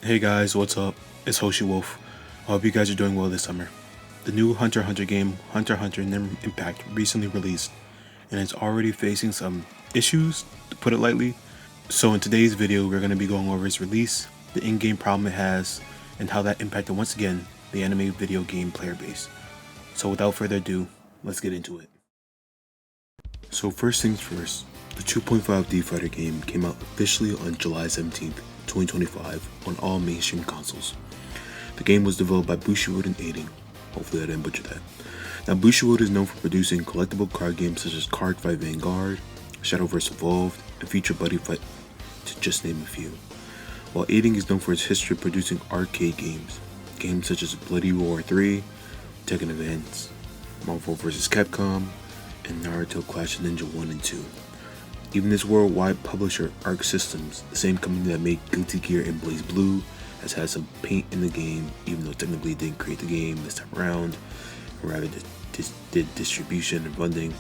Hey guys, what's up? It's Hoshi Wolf. I hope you guys are doing well this summer. The new Hunter x Hunter game, Hunter x Hunter Nen Impact, recently released, and it's already facing some issues, to put it lightly. So in today's video, we're going to be going over its release, the in-game problem it has, and how that impacted once again the anime video game player base. So without further ado, let's get into it. So first things first, the 2.5D fighter game came out officially on July 17th, 2025 on all mainstream consoles. The game was developed by Bushiroad and Aiding. Hopefully I didn't butcher that. Now Bushiroad is known for producing collectible card games such as Card Fight Vanguard, Shadowverse Evolved, and Future Buddy Fight, to just name a few. While Aiding is known for its history of producing arcade games, games such as Bloody Roar 3, Tekken Advance, Marvel vs. Capcom, and Naruto Clash of Ninja 1 and 2. Even its worldwide publisher, Arc Systems, the same company that made Guilty Gear and Blaze Blue, has had some paint in the game, even though technically it didn't create the game this time around, or rather did distribution and funding.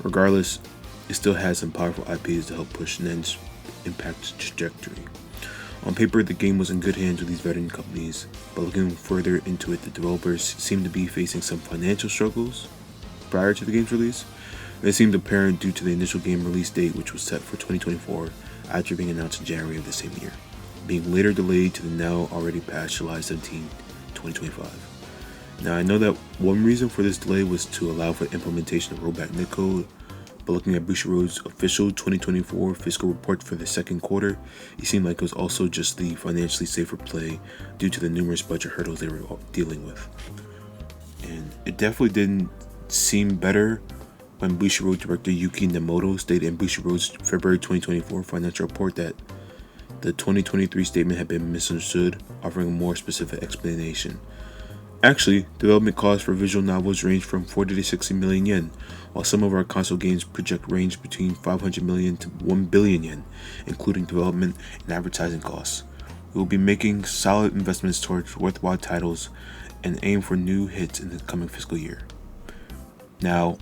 Regardless, it still has some powerful IPs to help push Nen Impact's trajectory. On paper, the game was in good hands with these veteran companies, but looking further into it, the developers seem to be facing some financial struggles prior to the game's release. It seemed apparent due to the initial game release date, which was set for 2024 after being announced in January of the same year, being later delayed to the now already past July 17, 2025. Now I know that one reason for this delay was to allow for the implementation of rollback netcode, but looking at Bushiroad's official 2024 fiscal report for the second quarter, it seemed like it was also just the financially safer play due to the numerous budget hurdles they were dealing with. And it definitely didn't seem better when Bushiroad director Yuki Nemoto stated in Bushiroad's February 2024 financial report that the 2023 statement had been misunderstood, offering a more specific explanation. Actually, development costs for visual novels range from 40 to 60 million yen, while some of our console games project range between 500 million to 1 billion yen, including development and advertising costs. We will be making solid investments towards worthwhile titles and aim for new hits in the coming fiscal year. Now,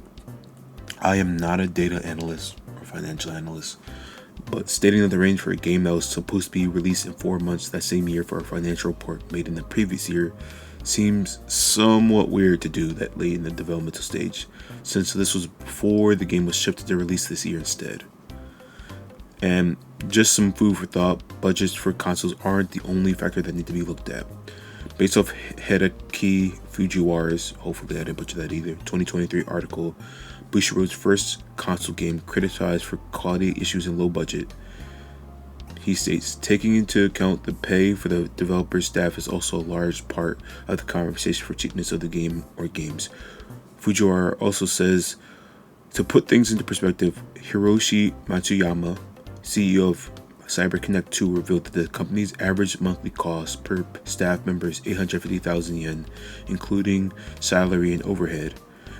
I am not a data analyst or financial analyst, but stating that the range for a game that was supposed to be released in 4 months that same year for a financial report made in the previous year seems somewhat weird to do that late in the developmental stage, since this was before the game was shifted to release this year instead. And just some food for thought, budgets for consoles aren't the only factor that need to be looked at. Based off Hideki Fujiwara's, hopefully I didn't butcher that either, 2023 article, Bushiroad's first console game criticized for quality issues and low budget. He states, taking into account the pay for the developer's staff is also a large part of the conversation for cheapness of the game or games. Fujiwara also says, to put things into perspective, Hiroshi Matsuyama, CEO of CyberConnect 2, revealed that the company's average monthly cost per staff member is 850,000 yen, including salary and overhead.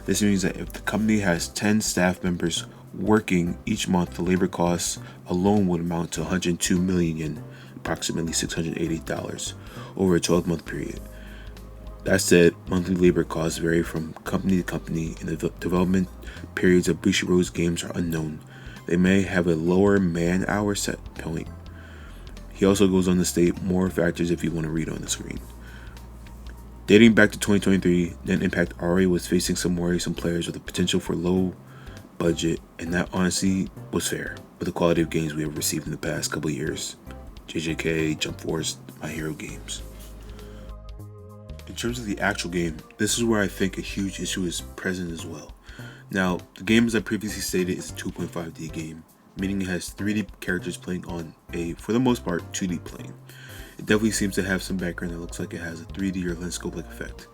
This means that if the company has 10 staff members working each month, the labor costs alone would amount to 102 million yen, approximately $680, over a 12-month period. That said, monthly labor costs vary from company to company, and the development periods of Bushiroad's games are unknown. They may have a lower man-hour set point. He also goes on to state more factors if you want to read on the screen. Dating back to 2023, Nen Impact already was facing some worrisome players with the potential for low budget, and that honestly was fair with the quality of games we have received in the past couple years. JJK, Jump Force, My Hero games. In terms of the actual game, this is where I think a huge issue is present as well. Now, the game, as I previously stated, is a 2.5D game, meaning it has 3D characters playing on a, for the most part, 2D plane. It definitely seems to have some background that looks like it has a 3D or lens scope-like effect.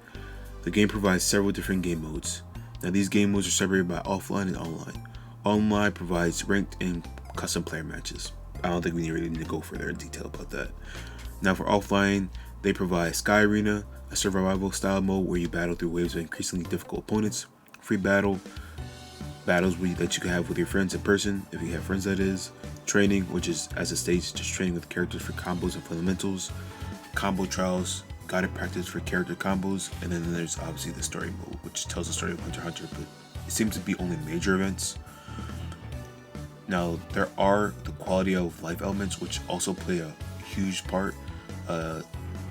The game provides several different game modes. Now, these game modes are separated by offline and online. Online provides ranked and custom player matches. I don't think we really need to go further in detail about that. Now, for offline, they provide Sky Arena, a survival style mode where you battle through waves of increasingly difficult opponents, free battles that you can have with your friends in person, if you have friends that is, training, which is as a stage just training with characters for combos and fundamentals, combo trials, guided practice for character combos, and then there's obviously the story mode, which tells the story of Hunter x Hunter, but it seems to be only major events. Now, there are the quality of life elements, which also play a huge part,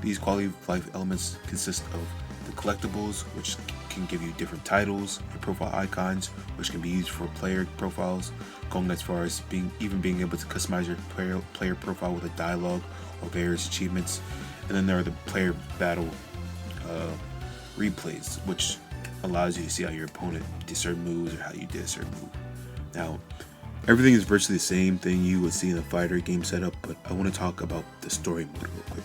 These quality of life elements consist of the collectibles, which can give you different titles, and profile icons, which can be used for player profiles, going as far as being able to customize your player profile with a dialogue or various achievements. And then there are the player battle replays, which allows you to see how your opponent did certain moves or how you did a certain move. Now, everything is virtually the same thing you would see in a fighter game setup, but I want to talk about the story mode real quick.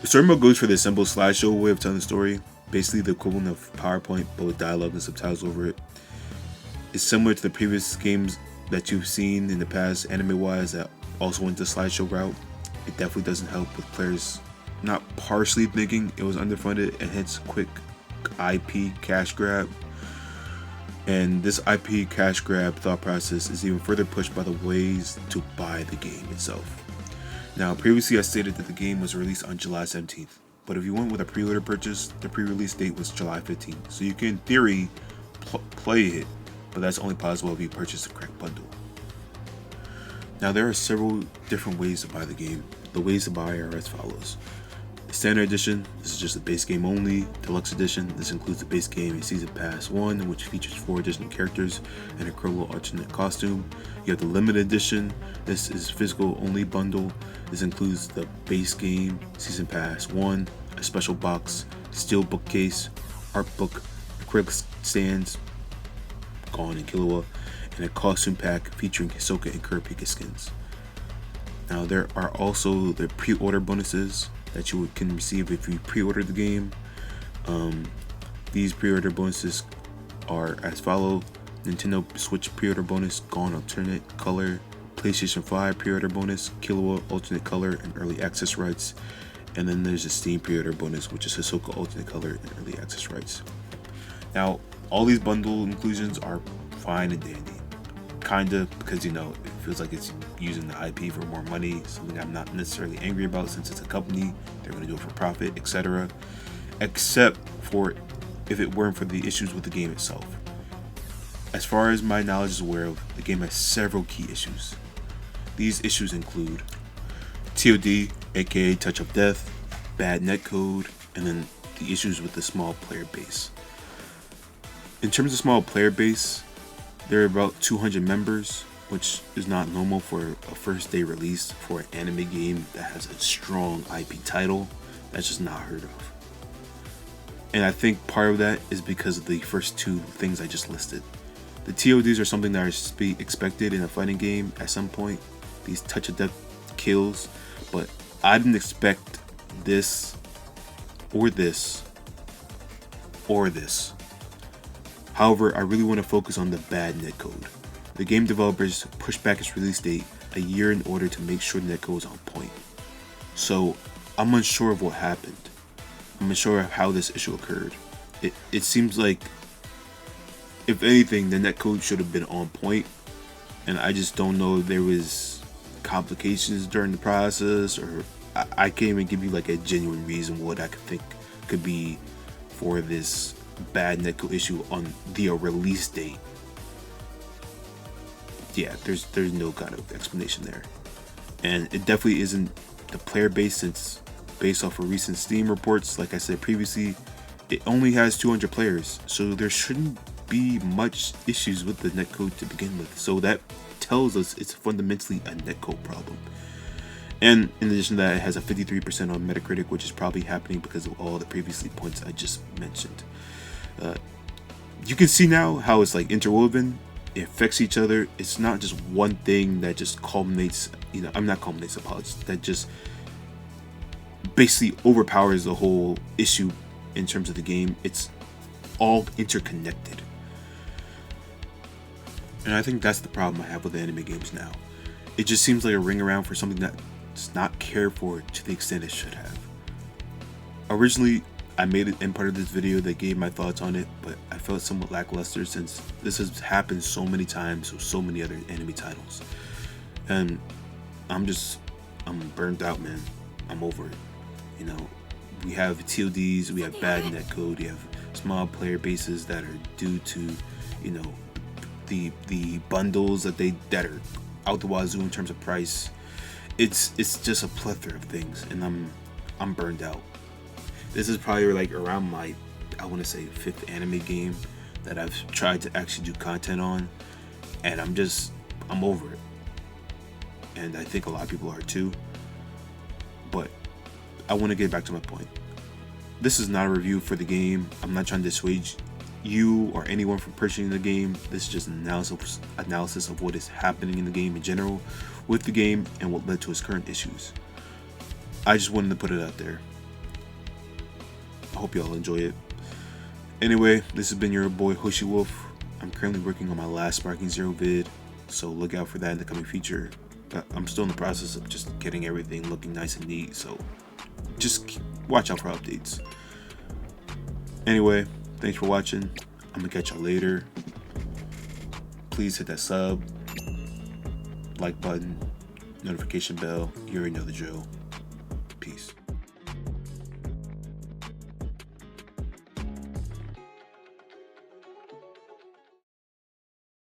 The story mode goes for the simple slideshow way of telling the story, basically the equivalent of PowerPoint, but with dialogue and subtitles over it. It's similar to the previous games that you've seen in the past, anime-wise, that also went the slideshow route. It definitely doesn't help with players not partially thinking it was underfunded and hence quick IP cash grab. And this IP cash grab thought process is even further pushed by the ways to buy the game itself. Now, previously I stated that the game was released on July 17th, but if you went with a pre-order purchase, the pre-release date was July 15th. So you can, in theory, play it, but that's only possible if you purchase the correct bundle. Now, there are several different ways to buy the game. The ways to buy are as follows. The Standard Edition, this is just the base game only. Deluxe Edition, this includes the base game and Season Pass 1, which features 4 additional characters and an incredible alternate costume. You have the Limited Edition, this is physical only bundle. This includes the base game, Season Pass 1, a special box, steel bookcase, art book, acrylic stands, gone in Killua, and a costume pack featuring Hisoka and Kurapika skins. Now, there are also the pre-order bonuses that you can receive if you pre-order the game. These pre-order bonuses are as follow: Nintendo Switch pre-order bonus, Gone alternate color, PlayStation 5 pre-order bonus, Killua alternate color and early access rights, and then there's a Steam pre-order bonus, which is Hisoka alternate color and early access rights. Now, all these bundle inclusions are fine and dandy, kinda, because it feels like it's using the IP for more money, something I'm not necessarily angry about since it's a company, they're going to do it for profit, etc. Except for if it weren't for the issues with the game itself. As far as my knowledge is aware of, the game has several key issues. These issues include TOD, aka Touch of Death, bad netcode, and then the issues with the small player base. In terms of small player base, there are about 200 members, which is not normal for a first day release for an anime game that has a strong IP title. That's just not heard of. And I think part of that is because of the first two things I just listed. The TODs are something that is to be expected in a fighting game at some point, these touch of death kills, but I didn't expect this or this or this. However, I really want to focus on the bad netcode. The game developers pushed back its release date a year in order to make sure the netcode is on point. So I'm unsure of what happened. I'm unsure of how this issue occurred. It seems like, if anything, the netcode should have been on point, and I just don't know if there was complications during the process, or I can't even give you like a genuine reason what I could think could be for this bad netcode issue on the release date. Yeah, there's no kind of explanation there, and it definitely isn't the player base, since based off of recent Steam reports, like I said previously, it only has 200 players, so there shouldn't be much issues with the netcode to begin with. So that tells us it's fundamentally a netcode problem. And in addition to that, it has a 53% on Metacritic, which is probably happening because of all the previously points I just mentioned. You can see now how it's like interwoven. It affects each other. It's not just one thing that just culminates, that just basically overpowers the whole issue in terms of the game. It's all interconnected. And I think that's the problem I have with anime games now. It just seems like a ring around for something that's not cared for to the extent it should have. Originally, I made it in part of this video that gave my thoughts on it, but I felt somewhat lackluster since this has happened so many times with so many other anime titles. And I'm burnt out, man. I'm over it. We have TODs, we have bad netcode, we have small player bases that are due to, the bundles that are out the wazoo in terms of price. it's just a plethora of things, and I'm burned out. This is probably like around my, I want to say, 5th anime game that I've tried to actually do content on, and I'm over it. And I think a lot of people are too. But I want to get back to my point. This is not a review for the game. I'm not trying to dissuade you or anyone from purchasing the game. This is just an analysis of what is happening in the game in general, with the game, and what led to its current issues. I just wanted to put it out there. I hope y'all enjoy it. Anyway, this has been your boy Hoshi Wolf. I'm currently working on my last Sparking Zero vid, so look out for that in the coming future. I'm still in the process of just getting everything looking nice and neat, so just watch out for updates. Anyway, thanks for watching. I'm gonna catch y'all later. Please hit that sub, like button, notification bell. You already know the drill. Peace.